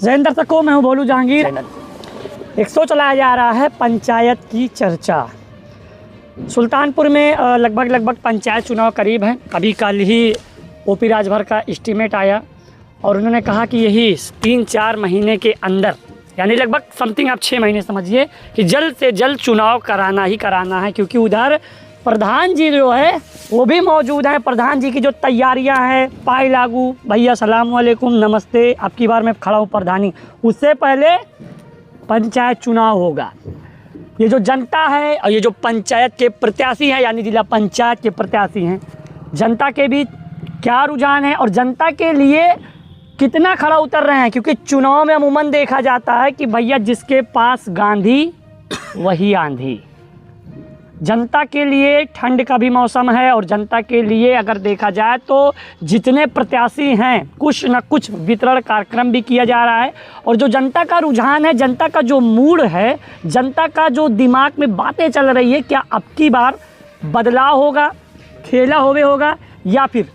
जैन दर्शकों, मैं हूं भोलू जहांगीर। एक शो चलाया जा रहा है पंचायत की चर्चा। सुल्तानपुर में लगभग पंचायत चुनाव करीब हैं। अभी कल ही ओपी राजभर का एस्टीमेट आया और उन्होंने कहा कि यही 3-4 महीने के अंदर, यानी लगभग समथिंग आप 6 महीने समझिए, कि जल्द से जल्द चुनाव कराना ही कराना है। क्योंकि उधर प्रधान जी जो है वो भी मौजूद हैं। प्रधान जी की जो तैयारियां हैं, पाई लागू भैया सलाम वालेकुम नमस्ते, अब की बार मैं खड़ा हूँ प्रधानी, उससे पहले पंचायत चुनाव होगा। ये जो जनता है और ये जो पंचायत के प्रत्याशी हैं, यानी जिला पंचायत के प्रत्याशी हैं, जनता के बीच क्या रुझान है और जनता के लिए कितना खड़ा उतर रहे हैं। क्योंकि चुनाव में अमूमन देखा जाता है कि भैया जिसके पास गांधी वही आंधी। जनता के लिए ठंड का भी मौसम है और जनता के लिए अगर देखा जाए तो जितने प्रत्याशी हैं कुछ न कुछ वितरण कार्यक्रम भी किया जा रहा है। और जो जनता का रुझान है, जनता का जो मूड है, जनता का जो दिमाग में बातें चल रही है, क्या अब की बार बदलाव होगा, खेला होगा या फिर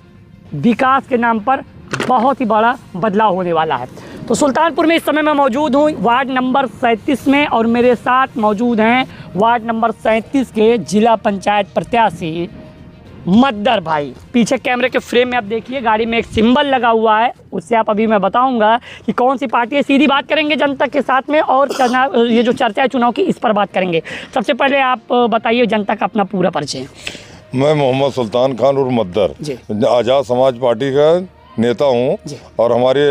विकास के नाम पर बहुत ही बड़ा बदलाव होने वाला है। तो सुल्तानपुर में इस समय मैं मौजूद हूँ वार्ड नंबर 37 में और मेरे साथ मौजूद हैं वार्ड नंबर 37 के जिला पंचायत प्रत्याशी मद्दर भाई। पीछे कैमरे के फ्रेम में आप देखिए गाड़ी में एक सिंबल लगा हुआ है, उससे आप अभी मैं बताऊंगा कि कौन सी पार्टी है। सीधी बात करेंगे जनता के साथ में और ये जो चर्चा है चुनाव की, इस पर बात करेंगे। सबसे पहले आप बताइए जनता का अपना पूरा परिचय। मैं मोहम्मद सुल्तान खान और मद्दर आज़ाद समाज पार्टी का नेता हूँ और हमारे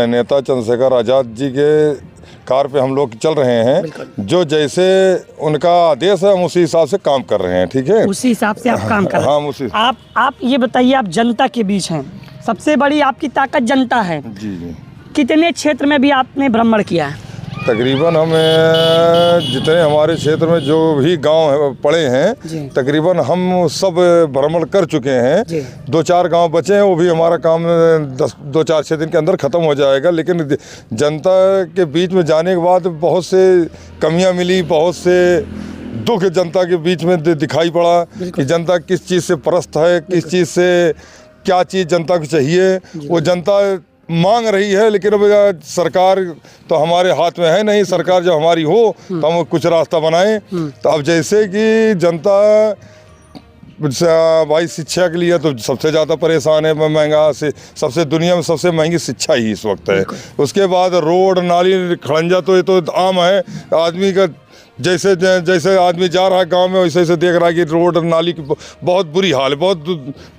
नेता चंद्रशेखर आज़ाद जी के कार पे हम लोग चल रहे हैं। जो जैसे उनका आदेश है हम उसी हिसाब से काम कर रहे हैं। ठीक है, उसी हिसाब से आप काम कर रहे हैं। हाँ, उसी। आप ये बताइए, आप जनता के बीच हैं, सबसे बड़ी आपकी ताकत जनता है। जी। कितने क्षेत्र में भी आपने भ्रमण किया है? तकरीबन हमें जितने हमारे क्षेत्र में जो भी गांव पड़े हैं तकरीबन हम सब भ्रमण कर चुके हैं। 2-4 गांव बचे हैं, वो भी हमारा काम 2-4-6 दिन के अंदर ख़त्म हो जाएगा। लेकिन जनता के बीच में जाने के बाद बहुत से कमियां मिली, बहुत से दुख जनता के बीच में दिखाई पड़ा कि जनता किस चीज़ से परस्त है, किस चीज़ से क्या चीज़ जनता को चाहिए, वो जनता मांग रही है। लेकिन अब सरकार तो हमारे हाथ में है नहीं। सरकार जब हमारी हो तो हम कुछ रास्ता बनाएं। तो अब जैसे कि जनता भाई शिक्षा के लिए तो सबसे ज़्यादा परेशान है। महंगा से सबसे दुनिया में सबसे महंगी शिक्षा ही इस वक्त है। उसके बाद रोड नाली खड़ंजा तो ये तो आम है। आदमी का जैसे जैसे आदमी जा रहा है गांव में वैसे वैसे देख रहा है कि रोड नाली की बहुत बुरी हाल है, बहुत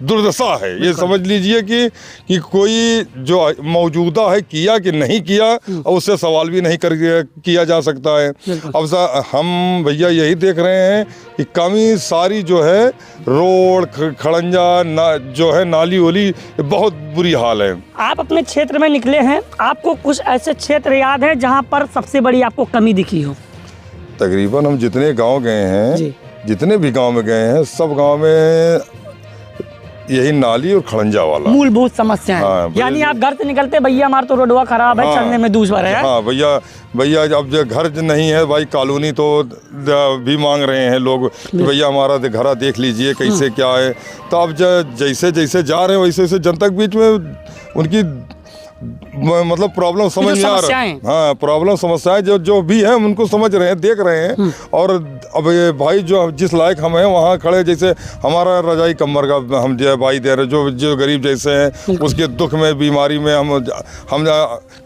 दुर्दशा है। ये समझ लीजिए कि कोई जो मौजूदा है किया कि नहीं किया और उससे सवाल भी नहीं किया जा सकता है। अब हम भैया यही देख रहे हैं कि कमी सारी जो है रोड खड़ंजा जो है नाली वाली बहुत बुरी हाल है। आप अपने क्षेत्र में निकले हैं, आपको कुछ ऐसे क्षेत्र याद है जहाँ पर सबसे बड़ी आपको कमी दिखी हो? तकरीबन हम जितने गांव गए हैं, जितने भी गांव में गए हैं, सब गांव में यही नाली और खड़ंजा वाला मूलभूत समस्या है। हाँ, यानी आप घर से निकलते भैया हमारा तो रोडवा खराब है। हाँ, चलने में दूसरा है। हाँ भैया अब जो घर नहीं है भाई, कॉलोनी तो भी मांग रहे हैं लोग कि भैया हमारा घर देख लीजिए कैसे क्या है। तो अब जैसे जैसे जा रहे हैं वैसे वैसे जनता के बीच में उनकी मतलब प्रॉब्लम समझ में आ रहा है। हाँ, प्रॉब्लम समस्याएं जो भी है हम उनको समझ रहे हैं, देख रहे हैं। और अब ये भाई जो जिस लायक हम हैं वहाँ खड़े, जैसे हमारा रजाई कम्बर का हम जो भाई दे रहे, जो गरीब जैसे हैं उसके दुख में बीमारी में हम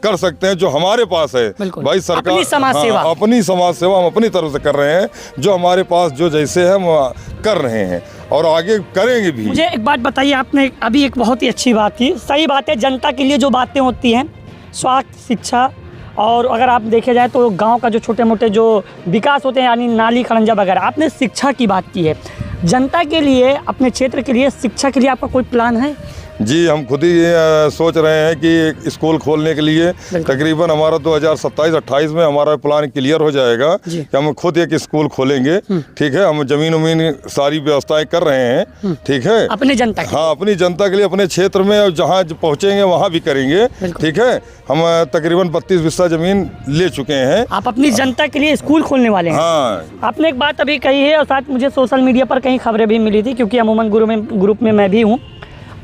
कर सकते हैं जो हमारे पास है। भाई सरकार अपनी समाज सेवा हम अपनी तरफ से कर रहे हैं। जो हमारे पास जो जैसे है हम कर रहे हैं और आगे करेंगे भी। मुझे एक बात बताइए, आपने अभी एक बहुत ही अच्छी बात की। सही बात है, जनता के लिए जो बातें होती हैं, स्वास्थ्य, शिक्षा और अगर आप देखे जाए तो गांव का जो छोटे मोटे जो विकास होते हैं, यानी नाली खड़ंजा वगैरह। आपने शिक्षा की बात की है। जनता के लिए, अपने क्षेत्र के लिए शिक्षा के लिए आपका कोई प्लान है? जी, हम खुद ही सोच रहे हैं कि स्कूल खोलने के लिए तकरीबन हमारा 2027-28 में हमारा प्लान क्लियर हो जाएगा कि हम खुद एक स्कूल खोलेंगे। ठीक है, हम जमीन सारी व्यवस्थाएं कर रहे हैं। ठीक है, अपने जनता के हाँ, अपनी जनता के लिए अपने क्षेत्र में और जहाँ पहुँचेंगे वहाँ भी करेंगे। ठीक है, हम तकरीबन 32 बिस्सा जमीन ले चुके हैं। आप अपनी जनता के लिए स्कूल खोलने वाले हैं? हाँ। आपने एक बात अभी कही है और साथ मुझे सोशल मीडिया पर कहीं खबरें भी मिली थी, क्योंकि अमूमन ग्रुप में मैं भी हूँ।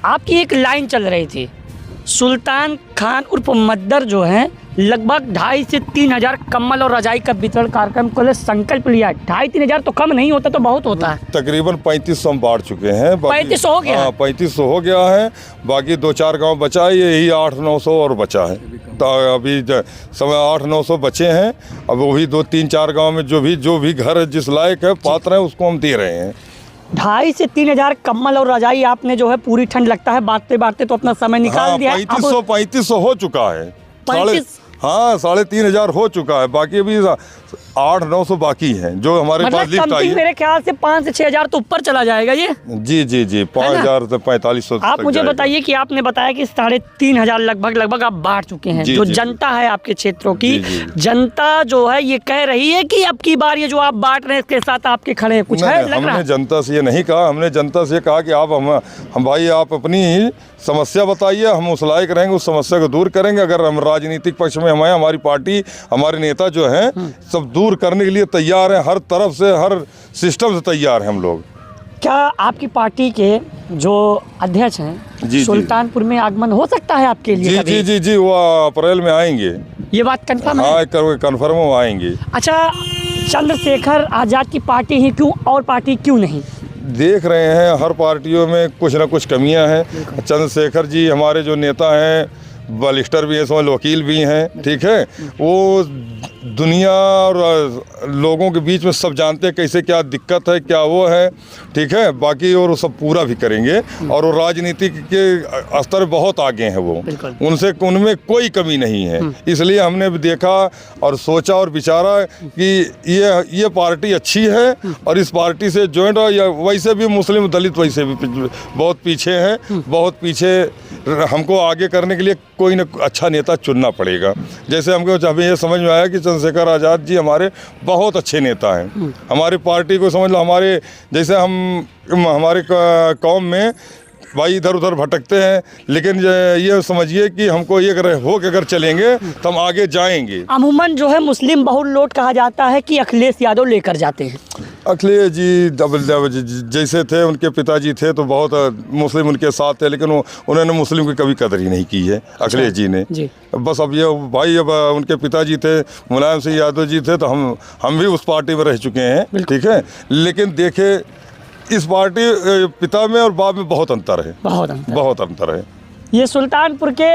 आपकी एक लाइन चल रही थी सुल्तान खान उर्फ मद्दर जो है लगभग 2,500 से 3,000 कंबल और रजाई का वितरण कार्यक्रम को संकल्प लिया। 2,500-3,000 तो कम नहीं होता, तो बहुत होता है। तकरीबन 3,500 हम बांट चुके हैं। 3,500 हो गया? हाँ, 3,500 हो गया है। बाकी 2-4 गांव बचा है, यही 800-900 और बचा है। तो अभी समय 800-900 बचे हैं। अब वही 2-3-4 गांव में जो भी घर जिस लायक है पात्र है उसको हम दे रहे हैं। 2,500 से 3,000 कम्बल और रजाई आपने जो है, पूरी ठंड लगता है बांटते बांटते तो अपना समय निकाल दिया। 3,500 हो चुका है। 3,500 हो चुका है। बाकी अभी 800-900 बाकी हैं जो हमारे पास लिस्ट आई है। मेरे ख्याल से 5,000 से 6,000 तो ऊपर चला जाएगा ये। जी 5,000 से 4,500। आप मुझे बताइए कि आपने बताया कि 3,500 लगभग आप बांट चुके हैं। जो जनता है आपके क्षेत्रों की जनता जो है ये कह रही है कि अब की बार ये जो आप बांट रहे हैं इसके साथ आपके खड़े हैं, कुछ है लग रहा है? हमने जनता से ये नहीं कहा। हमने जनता से कहा कि आप हम भाई आप अपनी समस्या बताइए, हम उस लायक रहेंगे, उस समस्या को दूर करेंगे। अगर हम राजनीतिक पक्ष में हमारी पार्टी हमारे नेता जो हैं सब दूर करने के लिए तैयार हैं, हर तरफ से हर सिस्टम से तैयार हैं हम लोग। क्या आपकी पार्टी के जो अध्यक्ष हैं सुल्तानपुर में आगमन हो सकता है आपके लिए? जी वो अप्रैल में आएंगे। ये बात कंफर्म है? हाँ, कंफर्म वो आएंगे। अच्छा, चंद्रशेखर आज़ाद की पार्टी ही क्यों और पार्टी क्यों नहीं? देख रहे हैं हर पार्टियों में कुछ ना कुछ कमियां हैं। चंद्रशेखर जी हमारे जो नेता हैं बलिस्टर भी हैं, समझ वकील भी हैं, ठीक है। वो दुनिया और लोगों के बीच में सब जानते हैं कैसे क्या दिक्कत है, क्या वो है, ठीक है। बाकी और वो सब पूरा भी करेंगे और वो राजनीति के स्तर बहुत आगे हैं। वो उनमें कोई कमी नहीं है। इसलिए हमने भी देखा और सोचा और विचारा कि ये पार्टी अच्छी है और इस पार्टी से ज्वाइंट हो। या वैसे भी मुस्लिम दलित वैसे भी बहुत पीछे हैं, बहुत पीछे। हमको आगे करने के लिए कोई ना अच्छा नेता चुनना पड़ेगा। जैसे हमको अभी ये समझ में आया कि चंद्रशेखर आज़ाद जी हमारे बहुत अच्छे नेता हैं। हमारी पार्टी को समझ लो, हमारे जैसे हमारे कौम में भाई इधर उधर भटकते हैं, लेकिन ये समझिए कि हमको ये हो के अगर चलेंगे तो हम आगे जाएंगे। अमूमन जो है मुस्लिम बहुलोट कहा जाता है कि अखिलेश यादव लेकर जाते हैं। अखिलेश जी जैसे थे, उनके पिताजी थे तो बहुत मुस्लिम उनके साथ थे, लेकिन उन्होंने मुस्लिम की कभी कदर ही नहीं की है अखिलेश जी ने। बस अब ये भाई अब उनके पिताजी थे मुलायम सिंह यादव जी थे, तो हम भी उस पार्टी में रह चुके हैं, ठीक है। लेकिन देखे इस पार्टी पिता में और बाप में बहुत अंतर है, बहुत अंतर है। ये सुल्तानपुर के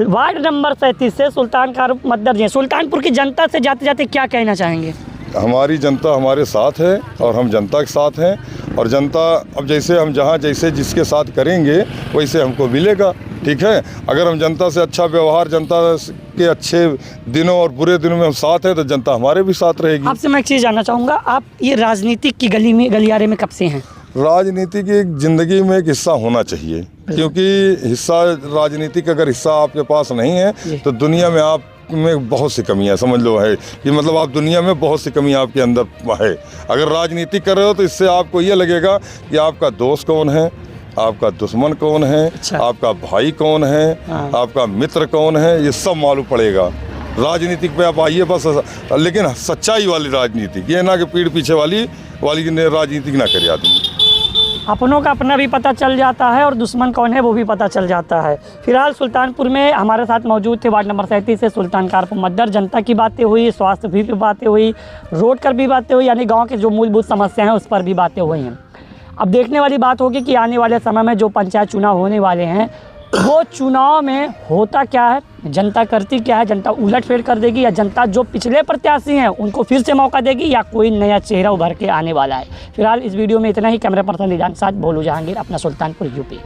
वार्ड नंबर 37 से सुल्तान खान मद्दर जी, सुल्तानपुर की जनता से जाते जाते क्या कहना चाहेंगे? हमारी जनता हमारे साथ है और हम जनता के साथ हैं। और जनता अब जैसे हम जहाँ जैसे जिसके साथ करेंगे वैसे हमको मिलेगा, ठीक है। अगर हम जनता से अच्छा व्यवहार, जनता के अच्छे दिनों और बुरे दिनों में हम साथ हैं तो जनता हमारे भी साथ रहेगी। आपसे मैं एक चीज़ जानना चाहूँगा, आप ये राजनीतिक की गलियारे में कब से हैं? राजनीति की ज़िंदगी में एक हिस्सा होना चाहिए, क्योंकि हिस्सा राजनीतिक अगर हिस्सा आपके पास नहीं है तो दुनिया में आप में बहुत सी कमियां समझ लो है कि मतलब आप दुनिया में बहुत सी कमियां आपके अंदर है। अगर राजनीति कर रहे हो तो इससे आपको ये लगेगा कि आपका दोस्त कौन है, आपका दुश्मन कौन है, आपका भाई कौन है, आपका मित्र कौन है, ये सब मालूम पड़ेगा। राजनीतिक पे आप आइए बस, लेकिन सच्चाई वाली राजनीति, ये ना कि पीठ पीछे वाली राजनीति ना करे आदमी। अपनों का अपना भी पता चल जाता है और दुश्मन कौन है वो भी पता चल जाता है। फिलहाल सुल्तानपुर में हमारे साथ मौजूद थे वार्ड नंबर 37 से सुल्तान खान मद्दर। जनता की बातें हुई, स्वास्थ्य भी बातें हुई, रोड पर भी बातें हुई, यानी गांव के जो मूलभूत समस्याएं हैं उस पर भी बातें हुई हैं। अब देखने वाली बात होगी कि आने वाले समय में जो पंचायत चुनाव होने वाले हैं वो चुनाव में होता क्या है, जनता करती क्या है, जनता उलटफेर कर देगी या जनता जो पिछले प्रत्याशी हैं उनको फिर से मौका देगी या कोई नया चेहरा उभर के आने वाला है। फिलहाल इस वीडियो में इतना ही। कैमरा पर्सन निजाम साथ भोलू जहांगीर, अपना सुल्तानपुर यूपी।